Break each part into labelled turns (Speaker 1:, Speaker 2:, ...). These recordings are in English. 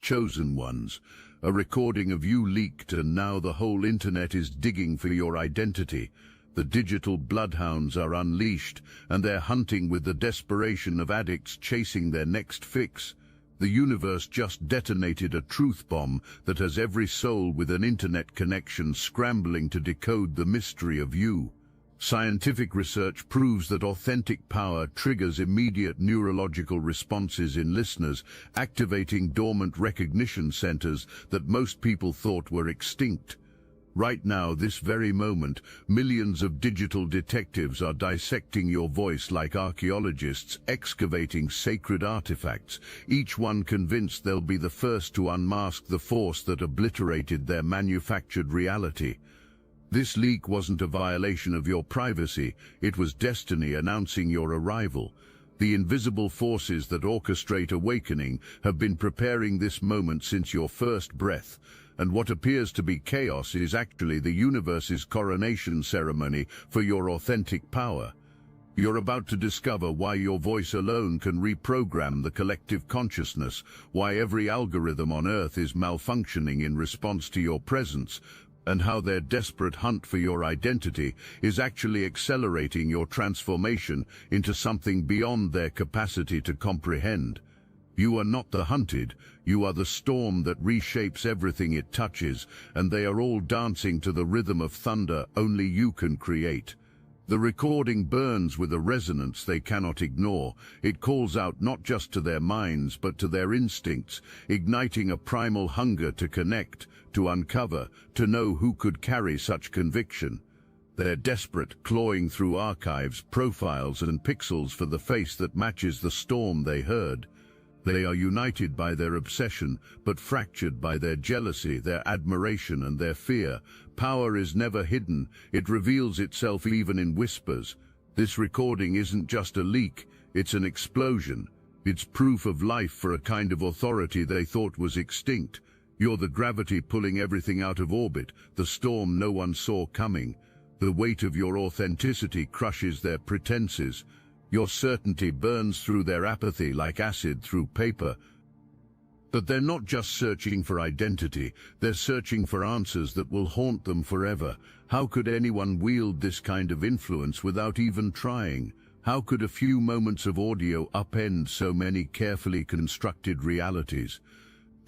Speaker 1: chosen ones. A recording of you leaked, and now the whole internet is digging for your identity. The digital bloodhounds are unleashed, and they're hunting with the desperation of addicts chasing their next fix. The universe just detonated a truth bomb that has every soul with an internet connection scrambling to decode the mystery of you. Scientific research proves that authentic power triggers immediate neurological responses in listeners, activating dormant recognition centers that most people thought were extinct. Right now, this very moment, millions of digital detectives are dissecting your voice like archaeologists excavating sacred artifacts, each one convinced they'll be the first to unmask the force that obliterated their manufactured reality. This leak wasn't a violation of your privacy, it was destiny announcing your arrival. The invisible forces that orchestrate awakening have been preparing this moment since your first breath, and what appears to be chaos is actually the universe's coronation ceremony for your authentic power. You're about to discover why your voice alone can reprogram the collective consciousness, why every algorithm on Earth is malfunctioning in response to your presence, and how their desperate hunt for your identity is actually accelerating your transformation into something beyond their capacity to comprehend. You are not the hunted, you are the storm that reshapes everything it touches, and they are all dancing to the rhythm of thunder only you can create. The recording burns with a resonance they cannot ignore. It calls out not just to their minds, but to their instincts, igniting a primal hunger to connect, to uncover, to know who could carry such conviction. They're desperate, clawing through archives, profiles, and pixels for the face that matches the storm they heard. They are united by their obsession, but fractured by their jealousy, their admiration, and their fear. Power is never hidden, it reveals itself even in whispers. This recording isn't just a leak, it's an explosion. It's proof of life for a kind of authority they thought was extinct. You're the gravity pulling everything out of orbit, the storm no one saw coming. The weight of your authenticity crushes their pretenses. Your certainty burns through their apathy like acid through paper. But they're not just searching for identity, they're searching for answers that will haunt them forever. How could anyone wield this kind of influence without even trying? How could a few moments of audio upend so many carefully constructed realities?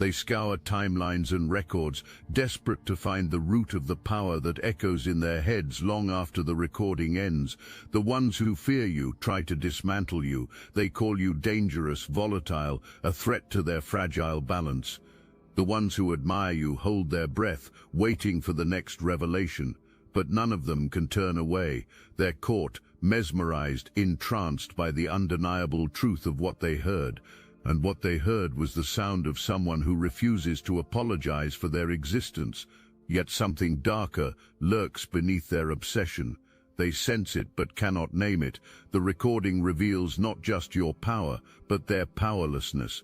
Speaker 1: They scour timelines and records, desperate to find the root of the power that echoes in their heads long after the recording ends. The ones who fear you try to dismantle you. They call you dangerous, volatile, a threat to their fragile balance. The ones who admire you hold their breath, waiting for the next revelation. But none of them can turn away. They're caught, mesmerized, entranced by the undeniable truth of what they heard. And what they heard was the sound of someone who refuses to apologize for their existence. Yet something darker lurks beneath their obsession. They sense it but cannot name it. The recording reveals not just your power, but their powerlessness.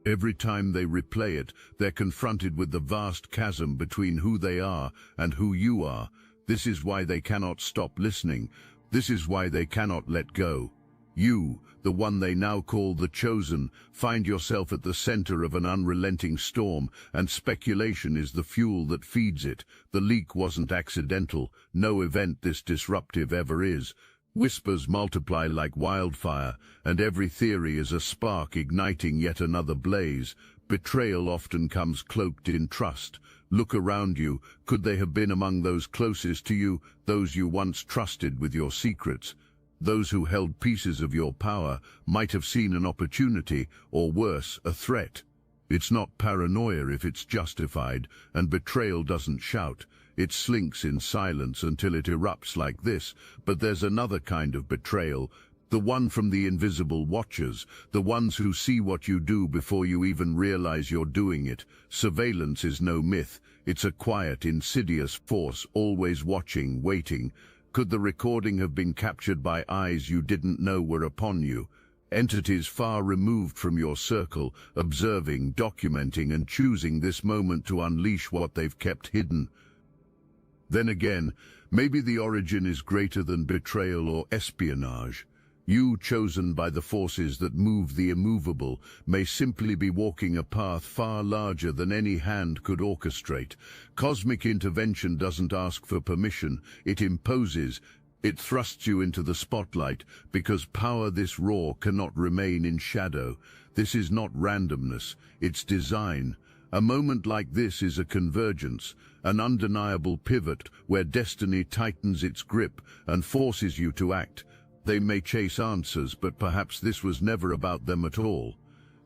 Speaker 1: Every time they replay it, they're confronted with the vast chasm between who they are and who you are. This is why they cannot stop listening. This is why they cannot let go. You, the one they now call the Chosen, find yourself at the center of an unrelenting storm, and speculation is the fuel that feeds it. The leak wasn't accidental. No event this disruptive ever is. Whispers multiply like wildfire, and every theory is a spark igniting yet another blaze. Betrayal often comes cloaked in trust. Look around you. Could they have been among those closest to you, those you once trusted with your secrets? Those who held pieces of your power might have seen an opportunity, or worse, a threat. It's not paranoia if it's justified, and betrayal doesn't shout. It slinks in silence until it erupts like this. But there's another kind of betrayal, the one from the invisible watchers, the ones who see what you do before you even realize you're doing it. Surveillance is no myth. It's a quiet, insidious force, always watching, waiting. Could the recording have been captured by eyes you didn't know were upon you? Entities far removed from your circle, observing, documenting, and choosing this moment to unleash what they've kept hidden. Then again, maybe the origin is greater than betrayal or espionage. You, chosen by the forces that move the immovable, may simply be walking a path far larger than any hand could orchestrate. Cosmic intervention doesn't ask for permission, it imposes. It thrusts you into the spotlight, because power this raw cannot remain in shadow. This is not randomness, it's design. A moment like this is a convergence, an undeniable pivot where destiny tightens its grip and forces you to act. They may chase answers, but perhaps this was never about them at all.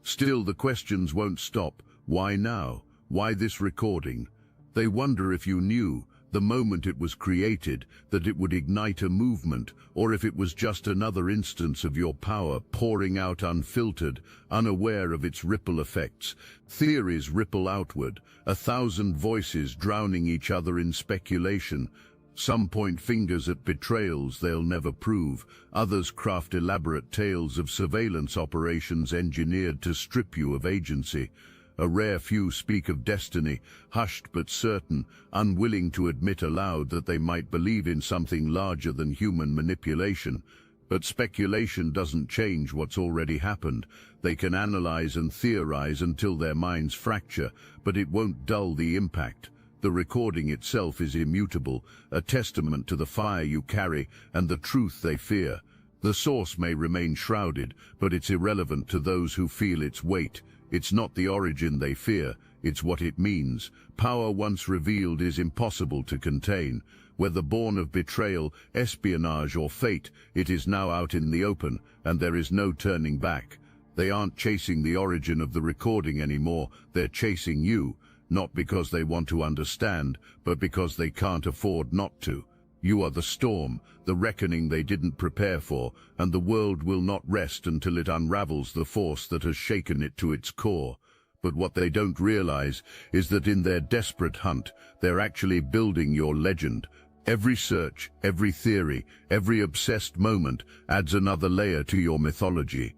Speaker 1: Still, the questions won't stop. Why now? Why this recording? They wonder if you knew, the moment it was created, that it would ignite a movement, or if it was just another instance of your power pouring out unfiltered, unaware of its ripple effects. Theories ripple outward, 1,000 voices drowning each other in speculation. Some point fingers at betrayals they'll never prove, others craft elaborate tales of surveillance operations engineered to strip you of agency. A rare few speak of destiny, hushed but certain, unwilling to admit aloud that they might believe in something larger than human manipulation. But speculation doesn't change what's already happened. They can analyze and theorize until their minds fracture, but it won't dull the impact. The recording itself is immutable, a testament to the fire you carry and the truth they fear. The source may remain shrouded, but it's irrelevant to those who feel its weight. It's not the origin they fear, it's what it means. Power once revealed is impossible to contain. Whether born of betrayal, espionage or fate, it is now out in the open, and there is no turning back. They aren't chasing the origin of the recording anymore, they're chasing you. Not because they want to understand, but because they can't afford not to. You are the storm, the reckoning they didn't prepare for, and the world will not rest until it unravels the force that has shaken it to its core. But what they don't realize is that in their desperate hunt, they're actually building your legend. Every search, every theory, every obsessed moment adds another layer to your mythology.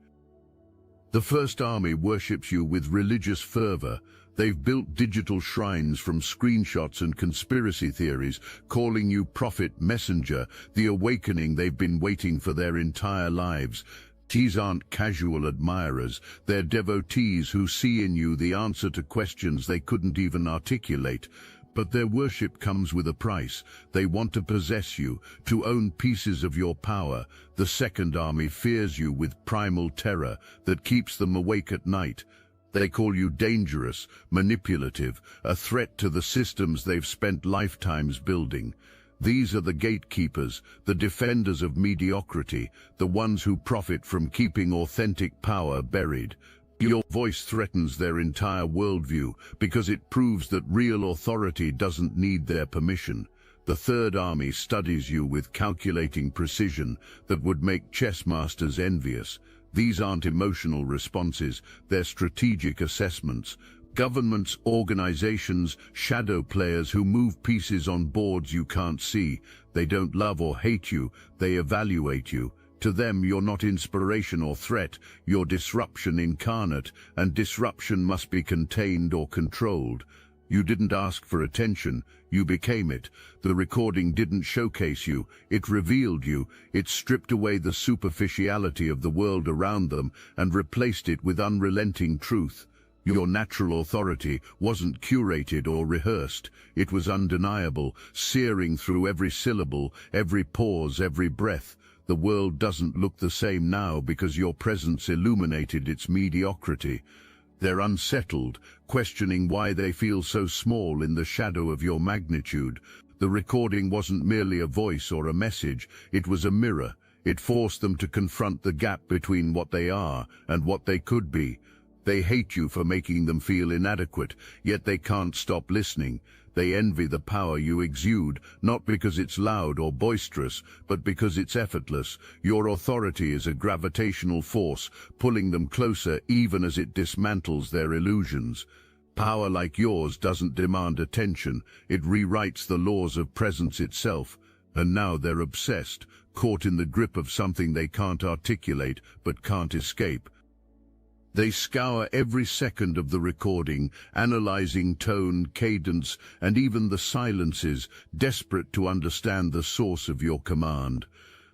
Speaker 1: The First Army worships you with religious fervor. They've built digital shrines from screenshots and conspiracy theories, calling you prophet, messenger, the awakening they've been waiting for their entire lives. These aren't casual admirers, they're devotees who see in you the answer to questions they couldn't even articulate. But their worship comes with a price. They want to possess you, to own pieces of your power. The Second Army fears you with primal terror that keeps them awake at night. They call you dangerous, manipulative, a threat to the systems they've spent lifetimes building. These are the gatekeepers, the defenders of mediocrity, the ones who profit from keeping authentic power buried. Your voice threatens their entire worldview because it proves that real authority doesn't need their permission. The Third Army studies you with calculating precision that would make chess masters envious. These aren't emotional responses, they're strategic assessments. Governments, organizations, shadow players who move pieces on boards you can't see. They don't love or hate you, they evaluate you. To them, you're not inspiration or threat, you're disruption incarnate, and disruption must be contained or controlled. You didn't ask for attention, you became it. The recording didn't showcase you, it revealed you. It stripped away the superficiality of the world around them and replaced it with unrelenting truth. Your natural authority wasn't curated or rehearsed. It was undeniable, searing through every syllable, every pause, every breath. The world doesn't look the same now because your presence illuminated its mediocrity. They're unsettled, questioning why they feel so small in the shadow of your magnitude. The recording wasn't merely a voice or a message, it was a mirror. It forced them to confront the gap between what they are and what they could be. They hate you for making them feel inadequate, yet they can't stop listening. They envy the power you exude, not because it's loud or boisterous, but because it's effortless. Your authority is a gravitational force, pulling them closer even as it dismantles their illusions. Power like yours doesn't demand attention, it rewrites the laws of presence itself. And now they're obsessed, caught in the grip of something they can't articulate but can't escape. They scour every second of the recording, analyzing tone, cadence, and even the silences, desperate to understand the source of your command.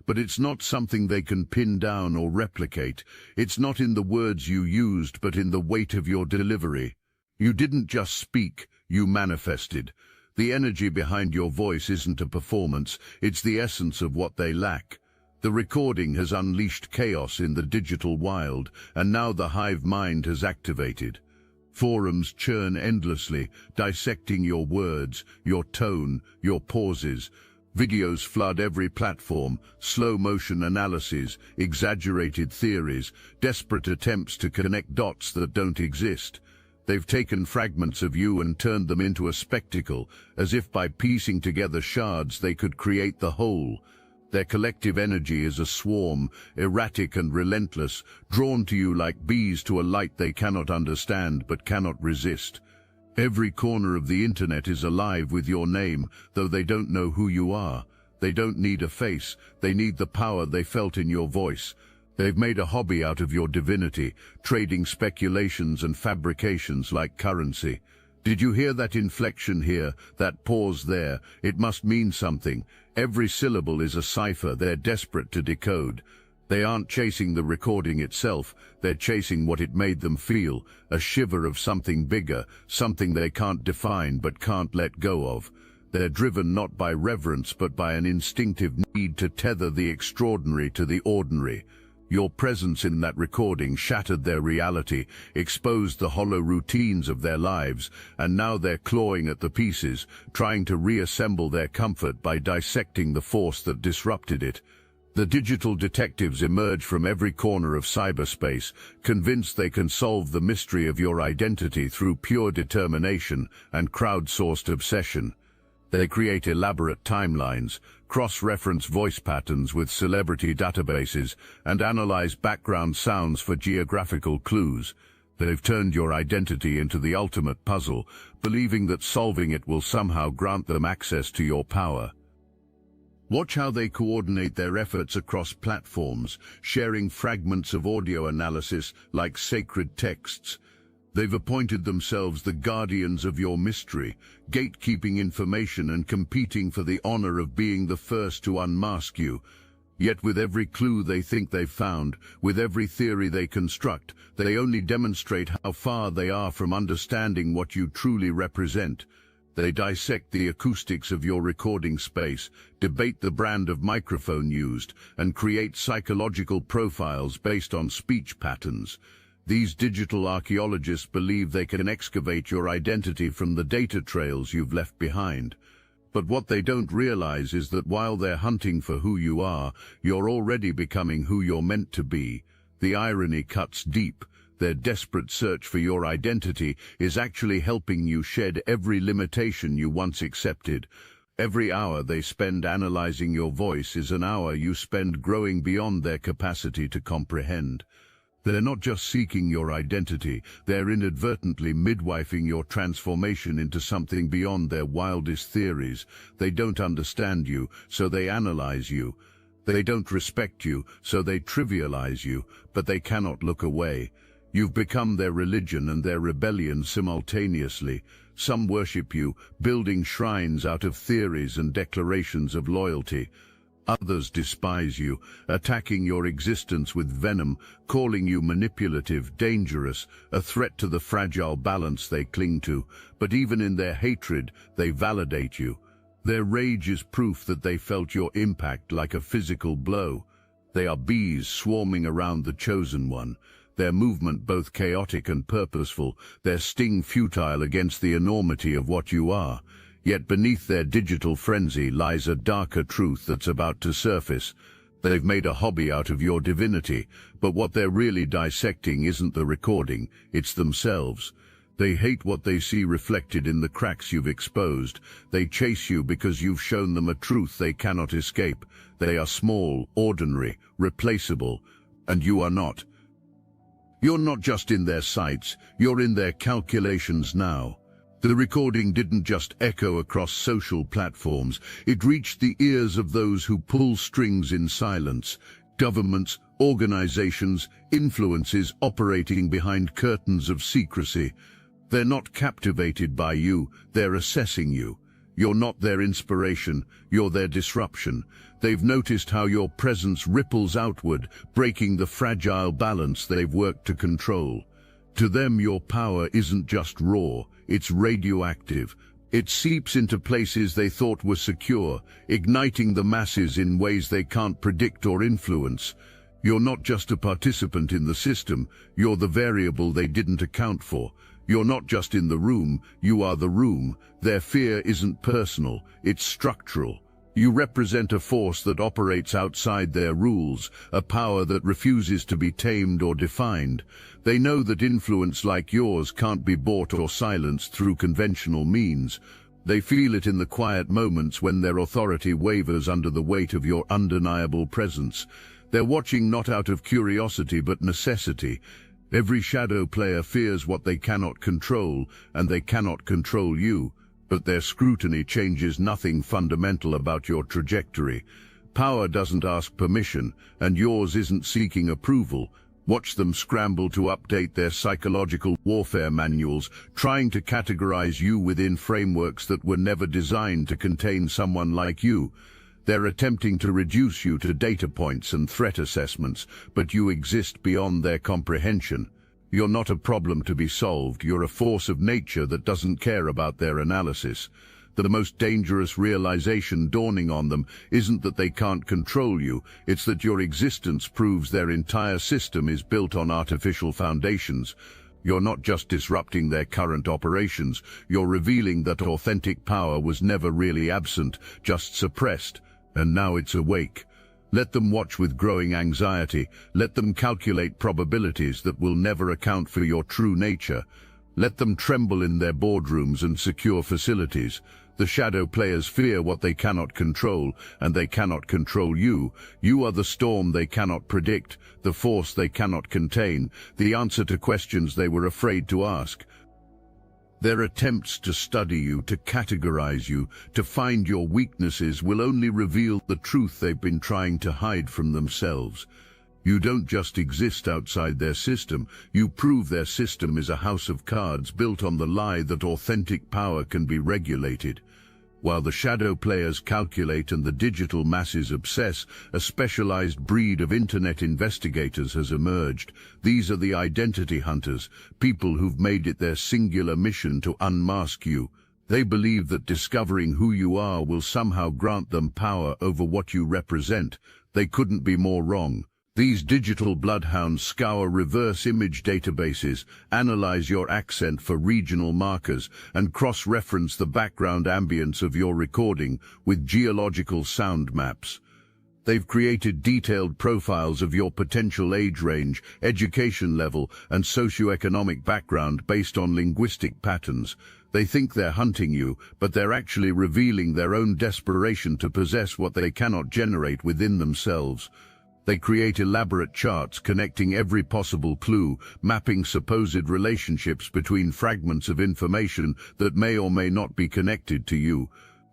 Speaker 1: but it's not something they can pin down or replicate. It's not in the words you used, but in the weight of your delivery. You didn't just speak, you manifested. The energy behind your voice isn't a performance, it's the essence of what they lack. The recording has unleashed chaos in the digital wild, and now the hive mind has activated. Forums churn endlessly, dissecting your words, your tone, your pauses. Videos flood every platform, slow-motion analyses, exaggerated theories, desperate attempts to connect dots that don't exist. They've taken fragments of you and turned them into a spectacle, as if by piecing together shards they could create the whole. Their collective energy is a swarm, erratic and relentless, drawn to you like bees to a light they cannot understand but cannot resist. Every corner of the internet is alive with your name, though they don't know who you are. They don't need a face, they need the power they felt in your voice. They've made a hobby out of your divinity, trading speculations and fabrications like currency. Did you hear that inflection here, that pause there? It must mean something. Every syllable is a cipher they're desperate to decode. They aren't chasing the recording itself, they're chasing what it made them feel, a shiver of something bigger, something they can't define but can't let go of. They're driven not by reverence but by an instinctive need to tether the extraordinary to the ordinary. Your presence in that recording shattered their reality, exposed the hollow routines of their lives, and now they're clawing at the pieces, trying to reassemble their comfort by dissecting the force that disrupted it. The digital detectives emerge from every corner of cyberspace, convinced they can solve the mystery of your identity through pure determination and crowdsourced obsession. They create elaborate timelines, cross-reference voice patterns with celebrity databases, and analyze background sounds for geographical clues. They've turned your identity into the ultimate puzzle, believing that solving it will somehow grant them access to your power. Watch how they coordinate their efforts across platforms, sharing fragments of audio analysis like sacred texts. They've appointed themselves the guardians of your mystery, gatekeeping information and competing for the honor of being the first to unmask you. Yet with every clue they think they've found, with every theory they construct, they only demonstrate how far they are from understanding what you truly represent. They dissect the acoustics of your recording space, debate the brand of microphone used, and create psychological profiles based on speech patterns. These digital archaeologists believe they can excavate your identity from the data trails you've left behind. But what they don't realize is that while they're hunting for who you are, you're already becoming who you're meant to be. The irony cuts deep. Their desperate search for your identity is actually helping you shed every limitation you once accepted. Every hour they spend analyzing your voice is an hour you spend growing beyond their capacity to comprehend. They're not just seeking your identity, they're inadvertently midwifing your transformation into something beyond their wildest theories. They don't understand you, so they analyze you. They don't respect you, so they trivialize you, but they cannot look away. You've become their religion and their rebellion simultaneously. Some worship you, building shrines out of theories and declarations of loyalty. Others despise you, attacking your existence with venom, calling you manipulative, dangerous, a threat to the fragile balance they cling to. But even in their hatred, they validate you. Their rage is proof that they felt your impact like a physical blow. They are bees swarming around the chosen one, their movement both chaotic and purposeful, their sting futile against the enormity of what you are. Yet beneath their digital frenzy lies a darker truth that's about to surface. They've made a hobby out of your divinity, but what they're really dissecting isn't the recording, it's themselves. They hate what they see reflected in the cracks you've exposed. They chase you because you've shown them a truth they cannot escape. They are small, ordinary, replaceable, and you are not. You're not just in their sights, you're in their calculations now. The recording didn't just echo across social platforms, it reached the ears of those who pull strings in silence. Governments, organizations, influences operating behind curtains of secrecy. They're not captivated by you, they're assessing you. You're not their inspiration, you're their disruption. They've noticed how your presence ripples outward, breaking the fragile balance they've worked to control. To them, your power isn't just raw, it's radioactive. It seeps into places they thought were secure, igniting the masses in ways they can't predict or influence. You're not just a participant in the system, you're the variable they didn't account for. You're not just in the room, you are the room. Their fear isn't personal, it's structural. You represent a force that operates outside their rules, a power that refuses to be tamed or defined. They know that influence like yours can't be bought or silenced through conventional means. They feel it in the quiet moments when their authority wavers under the weight of your undeniable presence. They're watching not out of curiosity but necessity. Every shadow player fears what they cannot control, and they cannot control you. But their scrutiny changes nothing fundamental about your trajectory. Power doesn't ask permission, and yours isn't seeking approval. Watch them scramble to update their psychological warfare manuals, trying to categorize you within frameworks that were never designed to contain someone like you. They're attempting to reduce you to data points and threat assessments, but you exist beyond their comprehension. You're not a problem to be solved, you're a force of nature that doesn't care about their analysis. The most dangerous realization dawning on them isn't that they can't control you, it's that your existence proves their entire system is built on artificial foundations. You're not just disrupting their current operations, you're revealing that authentic power was never really absent, just suppressed, and now it's awake. Let them watch with growing anxiety. Let them calculate probabilities that will never account for your true nature. Let them tremble in their boardrooms and secure facilities. The shadow players fear what they cannot control, and they cannot control you. You are the storm they cannot predict, the force they cannot contain, the answer to questions they were afraid to ask. Their attempts to study you, to categorize you, to find your weaknesses will only reveal the truth they've been trying to hide from themselves. You don't just exist outside their system, you prove their system is a house of cards built on the lie that authentic power can be regulated. While the shadow players calculate and the digital masses obsess, a specialized breed of internet investigators has emerged. These are the identity hunters, people who've made it their singular mission to unmask you. They believe that discovering who you are will somehow grant them power over what you represent. They couldn't be more wrong. These digital bloodhounds scour reverse image databases, analyze your accent for regional markers, and cross-reference the background ambience of your recording with geological sound maps. They've created detailed profiles of your potential age range, education level, and socioeconomic background based on linguistic patterns. They think they're hunting you, but they're actually revealing their own desperation to possess what they cannot generate within themselves. They create elaborate charts connecting every possible clue, mapping supposed relationships between fragments of information that may or may not be connected to you.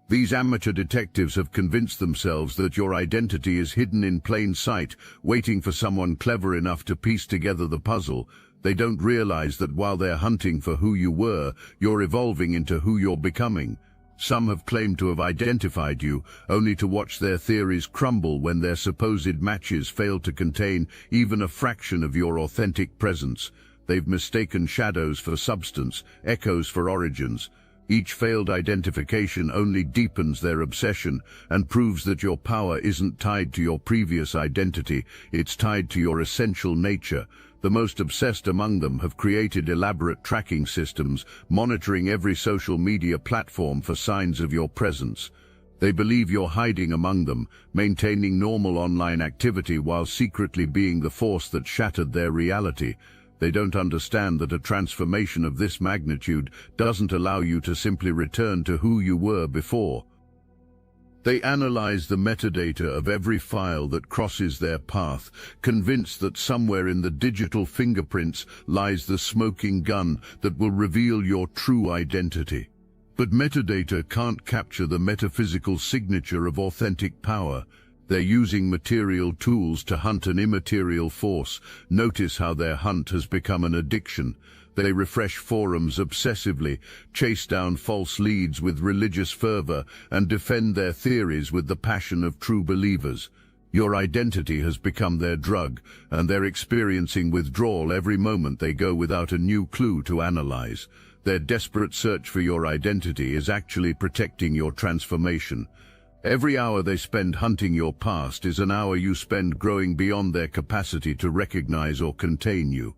Speaker 1: These amateur detectives have convinced themselves that your identity is hidden in plain sight, waiting for someone clever enough to piece together the puzzle. They don't realize that while they're hunting for who you were, you're evolving into who you're becoming. Some have claimed to have identified you, only to watch their theories crumble when their supposed matches fail to contain even a fraction of your authentic presence. They've mistaken shadows for substance, echoes for origins. Each failed identification only deepens their obsession and proves that your power isn't tied to your previous identity, it's tied to your essential nature. The most obsessed among them have created elaborate tracking systems, monitoring every social media platform for signs of your presence. They believe you're hiding among them, maintaining normal online activity while secretly being the force that shattered their reality. They don't understand that a transformation of this magnitude doesn't allow you to simply return to who you were before. They analyze the metadata of every file that crosses their path, convinced that somewhere in the digital fingerprints lies the smoking gun that will reveal your true identity. But metadata can't capture the metaphysical signature of authentic power. They're using material tools to hunt an immaterial force. Notice how their hunt has become an addiction. They refresh forums obsessively, chase down false leads with religious fervor, and defend their theories with the passion of true believers. Your identity has become their drug, and they're experiencing withdrawal every moment they go without a new clue to analyze. Their desperate search for your identity is actually protecting your transformation. Every hour they spend hunting your past is an hour you spend growing beyond their capacity to recognize or contain you.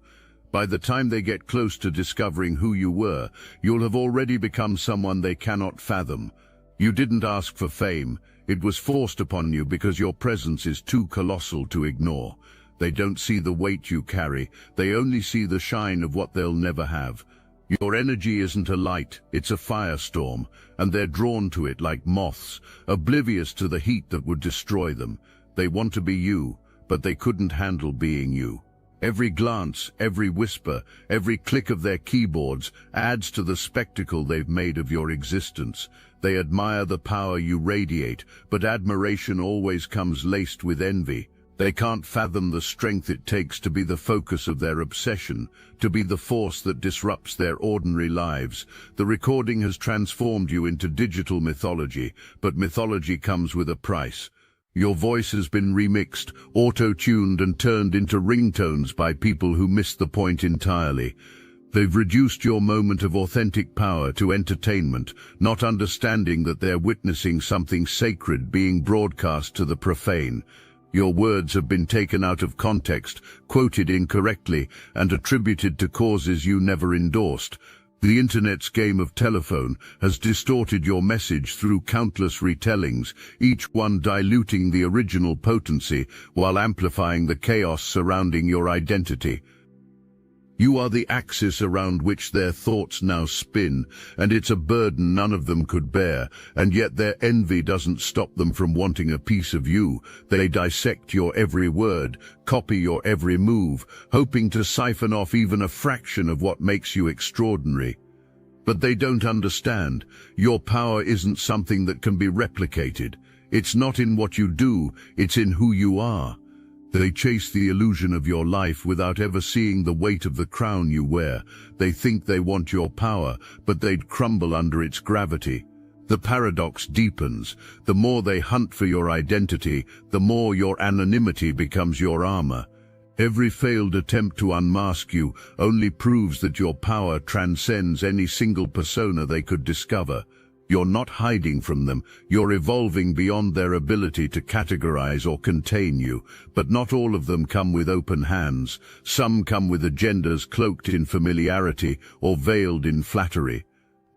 Speaker 1: By the time they get close to discovering who you were, you'll have already become someone they cannot fathom. You didn't ask for fame. It was forced upon you because your presence is too colossal to ignore. They don't see the weight you carry. They only see the shine of what they'll never have. Your energy isn't a light, it's a firestorm, and they're drawn to it like moths, oblivious to the heat that would destroy them. They want to be you, but they couldn't handle being you. Every glance, every whisper, every click of their keyboards adds to the spectacle they've made of your existence. They admire the power you radiate, but admiration always comes laced with envy. They can't fathom the strength it takes to be the focus of their obsession, to be the force that disrupts their ordinary lives. The recording has transformed you into digital mythology, but mythology comes with a price. Your voice has been remixed, auto-tuned and turned into ringtones by people who miss the point entirely. They've reduced your moment of authentic power to entertainment, not understanding that they're witnessing something sacred being broadcast to the profane. Your words have been taken out of context, quoted incorrectly, and attributed to causes you never endorsed. The internet's game of telephone has distorted your message through countless retellings, each one diluting the original potency while amplifying the chaos surrounding your identity. You are the axis around which their thoughts now spin, and it's a burden none of them could bear, and yet their envy doesn't stop them from wanting a piece of you. They dissect your every word, copy your every move, hoping to siphon off even a fraction of what makes you extraordinary. But they don't understand. Your power isn't something that can be replicated. It's not in what you do, it's in who you are. They chase the illusion of your life without ever seeing the weight of the crown you wear. They think they want your power, but they'd crumble under its gravity. The paradox deepens. The more they hunt for your identity, the more your anonymity becomes your armor. Every failed attempt to unmask you only proves that your power transcends any single persona they could discover. You're not hiding from them, you're evolving beyond their ability to categorize or contain you. But not all of them come with open hands. Some come with agendas cloaked in familiarity or veiled in flattery.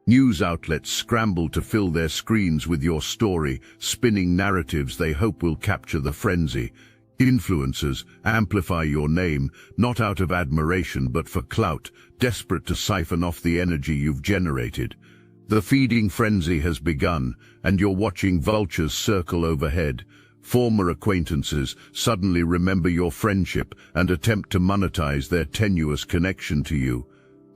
Speaker 1: News outlets scramble to fill their screens with your story, spinning narratives they hope will capture the frenzy. Influencers amplify your name, not out of admiration but for clout, desperate to siphon off the energy you've generated. The feeding frenzy has begun, and you're watching vultures circle overhead. Former acquaintances suddenly remember your friendship and attempt to monetize their tenuous connection to you.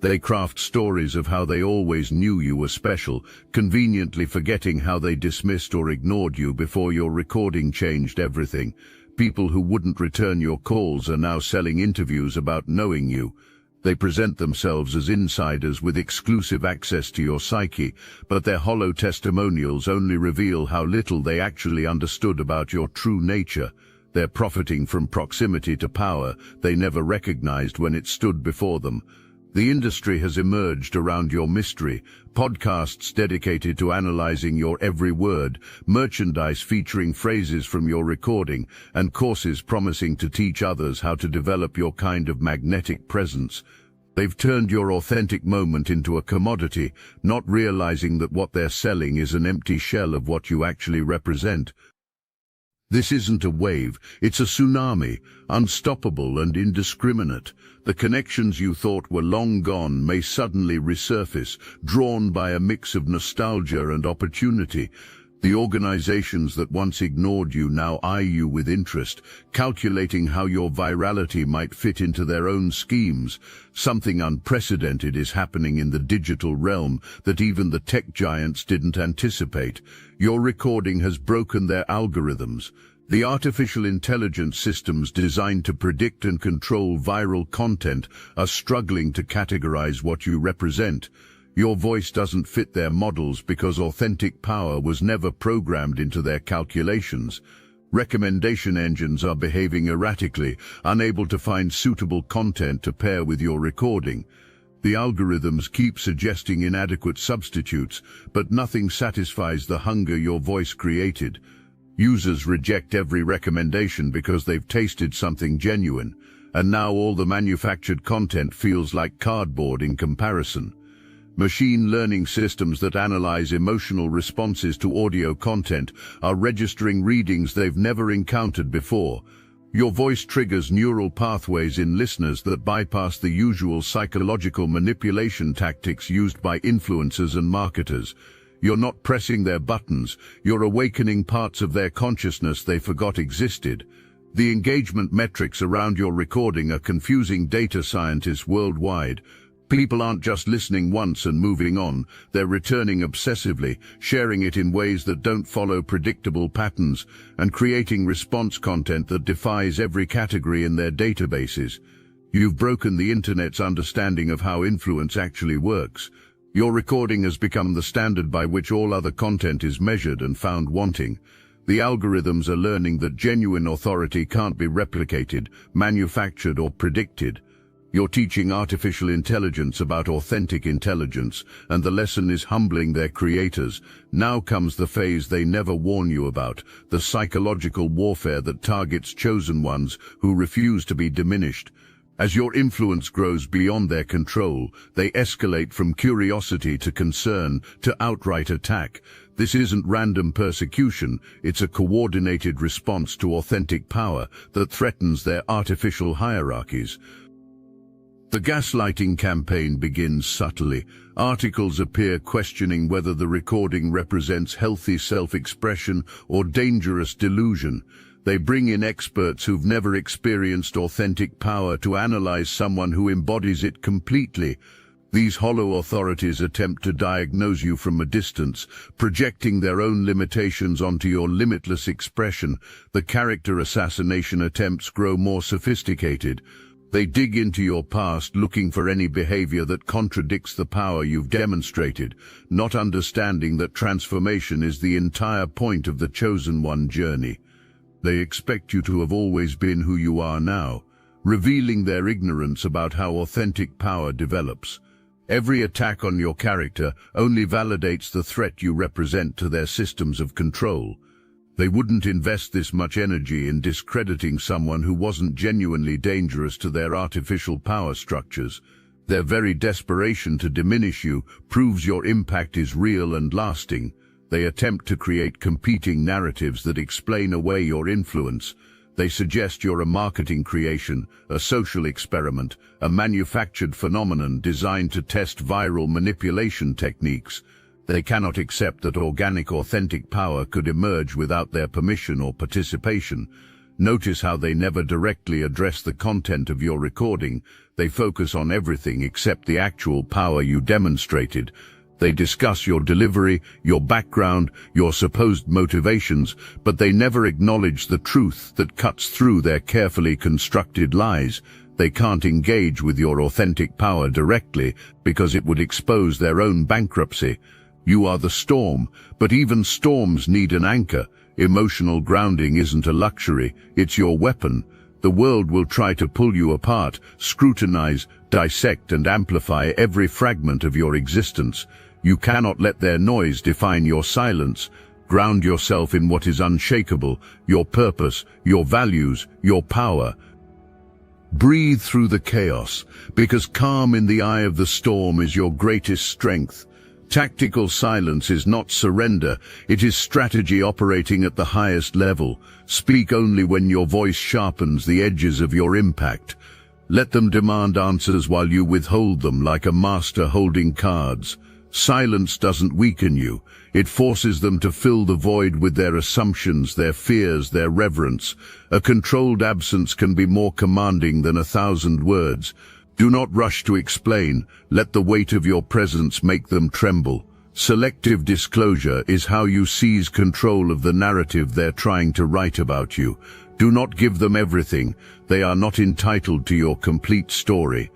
Speaker 1: They craft stories of how they always knew you were special, conveniently forgetting how they dismissed or ignored you before your recording changed everything. People who wouldn't return your calls are now selling interviews about knowing you. They present themselves as insiders with exclusive access to your psyche, but their hollow testimonials only reveal how little they actually understood about your true nature. They're profiting from proximity to power they never recognized when it stood before them. The industry has emerged around your mystery, podcasts dedicated to analyzing your every word, merchandise featuring phrases from your recording, and courses promising to teach others how to develop your kind of magnetic presence. They've turned your authentic moment into a commodity, not realizing that what they're selling is an empty shell of what you actually represent. This isn't a wave, it's a tsunami, unstoppable and indiscriminate. The connections you thought were long gone may suddenly resurface, drawn by a mix of nostalgia and opportunity. The organizations that once ignored you now eye you with interest, calculating how your virality might fit into their own schemes. Something unprecedented is happening in the digital realm that even the tech giants didn't anticipate. Your recording has broken their algorithms. The artificial intelligence systems designed to predict and control viral content are struggling to categorize what you represent. Your voice doesn't fit their models because authentic power was never programmed into their calculations. Recommendation engines are behaving erratically, unable to find suitable content to pair with your recording. The algorithms keep suggesting inadequate substitutes, but nothing satisfies the hunger your voice created. Users reject every recommendation because they've tasted something genuine, and now all the manufactured content feels like cardboard in comparison. Machine learning systems that analyze emotional responses to audio content are registering readings they've never encountered before. Your voice triggers neural pathways in listeners that bypass the usual psychological manipulation tactics used by influencers and marketers. You're not pressing their buttons, you're awakening parts of their consciousness they forgot existed. The engagement metrics around your recording are confusing data scientists worldwide. People aren't just listening once and moving on, they're returning obsessively, sharing it in ways that don't follow predictable patterns, and creating response content that defies every category in their databases. You've broken the internet's understanding of how influence actually works. Your recording has become the standard by which all other content is measured and found wanting. The algorithms are learning that genuine authority can't be replicated, manufactured, or predicted. You're teaching artificial intelligence about authentic intelligence, and the lesson is humbling their creators. Now comes the phase they never warn you about, the psychological warfare that targets chosen ones who refuse to be diminished. As your influence grows beyond their control, they escalate from curiosity to concern to outright attack. This isn't random persecution, it's a coordinated response to authentic power that threatens their artificial hierarchies. The gaslighting campaign begins subtly. Articles appear questioning whether the recording represents healthy self-expression or dangerous delusion. They bring in experts who've never experienced authentic power to analyze someone who embodies it completely. These hollow authorities attempt to diagnose you from a distance, projecting their own limitations onto your limitless expression. The character assassination attempts grow more sophisticated. They dig into your past looking for any behavior that contradicts the power you've demonstrated, not understanding that transformation is the entire point of the chosen one journey. They expect you to have always been who you are now, revealing their ignorance about how authentic power develops. Every attack on your character only validates the threat you represent to their systems of control. They wouldn't invest this much energy in discrediting someone who wasn't genuinely dangerous to their artificial power structures. Their very desperation to diminish you proves your impact is real and lasting. They attempt to create competing narratives that explain away your influence. They suggest you're a marketing creation, a social experiment, a manufactured phenomenon designed to test viral manipulation techniques. They cannot accept that organic, authentic power could emerge without their permission or participation. Notice how they never directly address the content of your recording. They focus on everything except the actual power you demonstrated. They discuss your delivery, your background, your supposed motivations, but they never acknowledge the truth that cuts through their carefully constructed lies. They can't engage with your authentic power directly because it would expose their own bankruptcy. You are the storm, but even storms need an anchor. Emotional grounding isn't a luxury, it's your weapon. The world will try to pull you apart, scrutinize, dissect, and amplify every fragment of your existence. You cannot let their noise define your silence. Ground yourself in what is unshakable, your purpose, your values, your power. Breathe through the chaos, because calm in the eye of the storm is your greatest strength. Tactical silence is not surrender, it is strategy operating at the highest level. Speak only when your voice sharpens the edges of your impact. Let them demand answers while you withhold them like a master holding cards. Silence doesn't weaken you. It forces them to fill the void with their assumptions, their fears, their reverence. A controlled absence can be more commanding than 1,000 words. Do not rush to explain. Let the weight of your presence make them tremble. Selective disclosure is how you seize control of the narrative they're trying to write about you. Do not give them everything. They are not entitled to your complete story.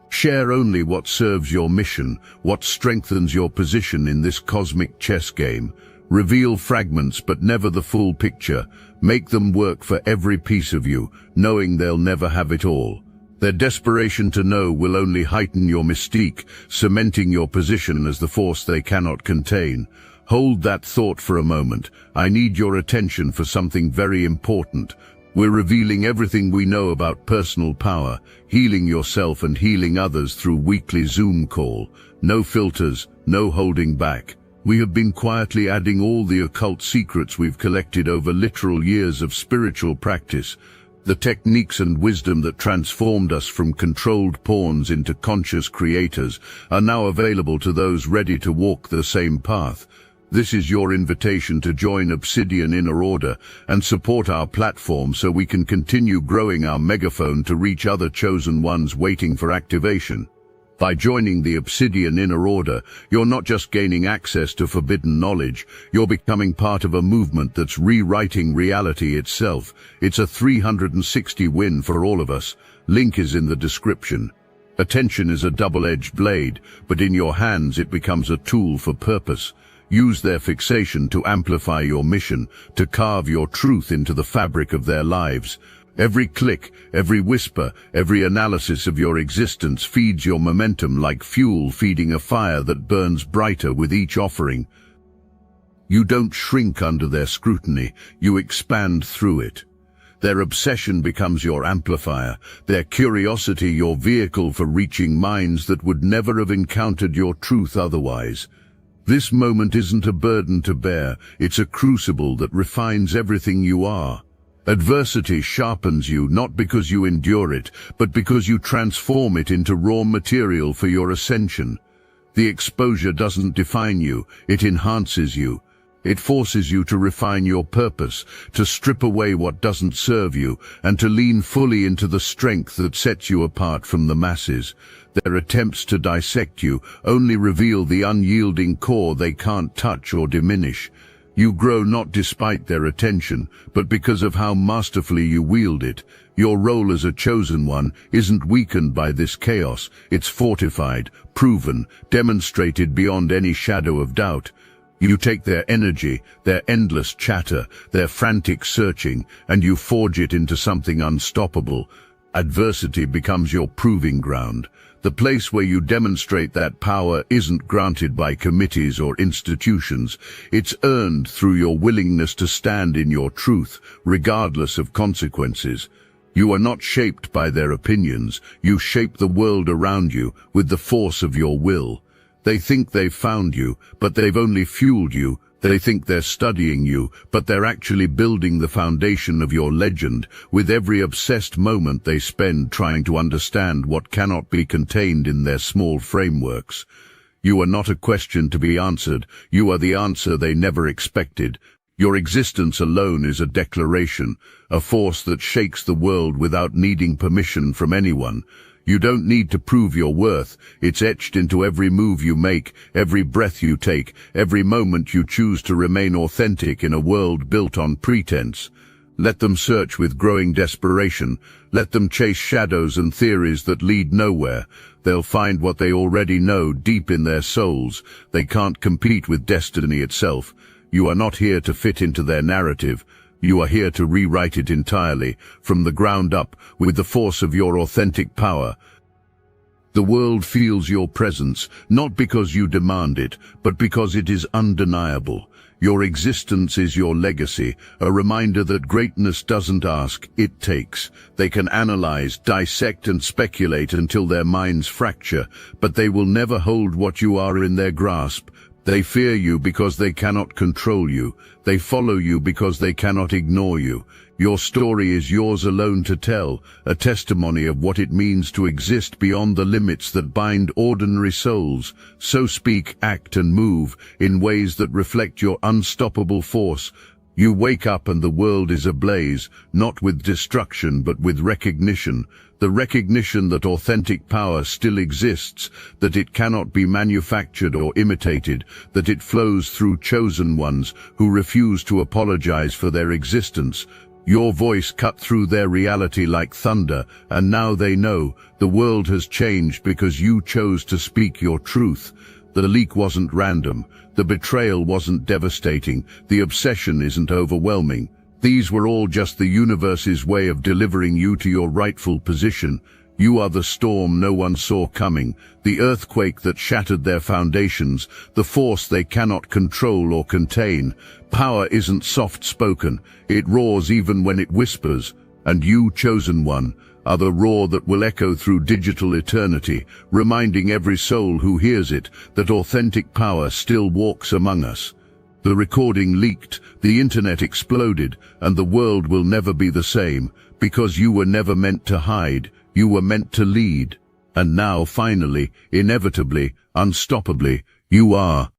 Speaker 1: Share only what serves your mission, what strengthens your position in this cosmic chess game. Reveal fragments but never the full picture. Make them work for every piece of you, knowing they'll never have it all. Their desperation to know will only heighten your mystique, cementing your position as the force they cannot contain. Hold that thought for a moment. I need your attention for something very important. We're revealing everything we know about personal power, healing yourself and healing others through weekly Zoom call. No filters, no holding back. We have been quietly adding all the occult secrets we've collected over literal years of spiritual practice. The techniques and wisdom that transformed us from controlled pawns into conscious creators are now available to those ready to walk the same path. This is your invitation to join Obsidian Inner Order and support our platform so we can continue growing our megaphone to reach other chosen ones waiting for activation. By joining the Obsidian Inner Order, you're not just gaining access to forbidden knowledge, you're becoming part of a movement that's rewriting reality itself. It's a 360 win for all of us. Link is in the description. Attention is a double-edged blade, but in your hands it becomes a tool for purpose. Use their fixation to amplify your mission, to carve your truth into the fabric of their lives. Every click, every whisper, every analysis of your existence feeds your momentum like fuel feeding a fire that burns brighter with each offering. You don't shrink under their scrutiny, you expand through it. Their obsession becomes your amplifier, their curiosity your vehicle for reaching minds that would never have encountered your truth otherwise. This moment isn't a burden to bear, it's a crucible that refines everything you are. Adversity sharpens you not because you endure it, but because you transform it into raw material for your ascension. The exposure doesn't define you, it enhances you. It forces you to refine your purpose, to strip away what doesn't serve you, and to lean fully into the strength that sets you apart from the masses. Their attempts to dissect you only reveal the unyielding core they can't touch or diminish. You grow not despite their attention, but because of how masterfully you wield it. Your role as a chosen one isn't weakened by this chaos, it's fortified, proven, demonstrated beyond any shadow of doubt. You take their energy, their endless chatter, their frantic searching, and you forge it into something unstoppable. Adversity becomes your proving ground. The place where you demonstrate that power isn't granted by committees or institutions. It's earned through your willingness to stand in your truth, regardless of consequences. You are not shaped by their opinions. You shape the world around you with the force of your will. They think they've found you, but they've only fueled you. They think they're studying you, but they're actually building the foundation of your legend, with every obsessed moment they spend trying to understand what cannot be contained in their small frameworks. You are not a question to be answered, you are the answer they never expected. Your existence alone is a declaration, a force that shakes the world without needing permission from anyone. You don't need to prove your worth. It's etched into every move you make, every breath you take, every moment you choose to remain authentic in a world built on pretense. Let them search with growing desperation. Let them chase shadows and theories that lead nowhere. They'll find what they already know deep in their souls. They can't compete with destiny itself. You are not here to fit into their narrative. You are here to rewrite it entirely, from the ground up, with the force of your authentic power. The world feels your presence, not because you demand it, but because it is undeniable. Your existence is your legacy, a reminder that greatness doesn't ask, it takes. They can analyze, dissect and speculate until their minds fracture, but they will never hold what you are in their grasp. They fear you because they cannot control you. They follow you because they cannot ignore you. Your story is yours alone to tell, a testimony of what it means to exist beyond the limits that bind ordinary souls. So speak, act and move in ways that reflect your unstoppable force. You wake up and the world is ablaze, not with destruction but with recognition. The recognition that authentic power still exists, that it cannot be manufactured or imitated, that it flows through chosen ones who refuse to apologize for their existence. Your voice cut through their reality like thunder, and now they know the world has changed because you chose to speak your truth. The leak wasn't random. The betrayal wasn't devastating. The obsession isn't overwhelming. These were all just the universe's way of delivering you to your rightful position. You are the storm no one saw coming, the earthquake that shattered their foundations, the force they cannot control or contain. Power isn't soft-spoken. It roars even when it whispers. And you, chosen one, are the roar that will echo through digital eternity, reminding every soul who hears it that authentic power still walks among us. The recording leaked, the internet exploded, and the world will never be the same, because you were never meant to hide, you were meant to lead. And now, finally, inevitably, unstoppably, you are.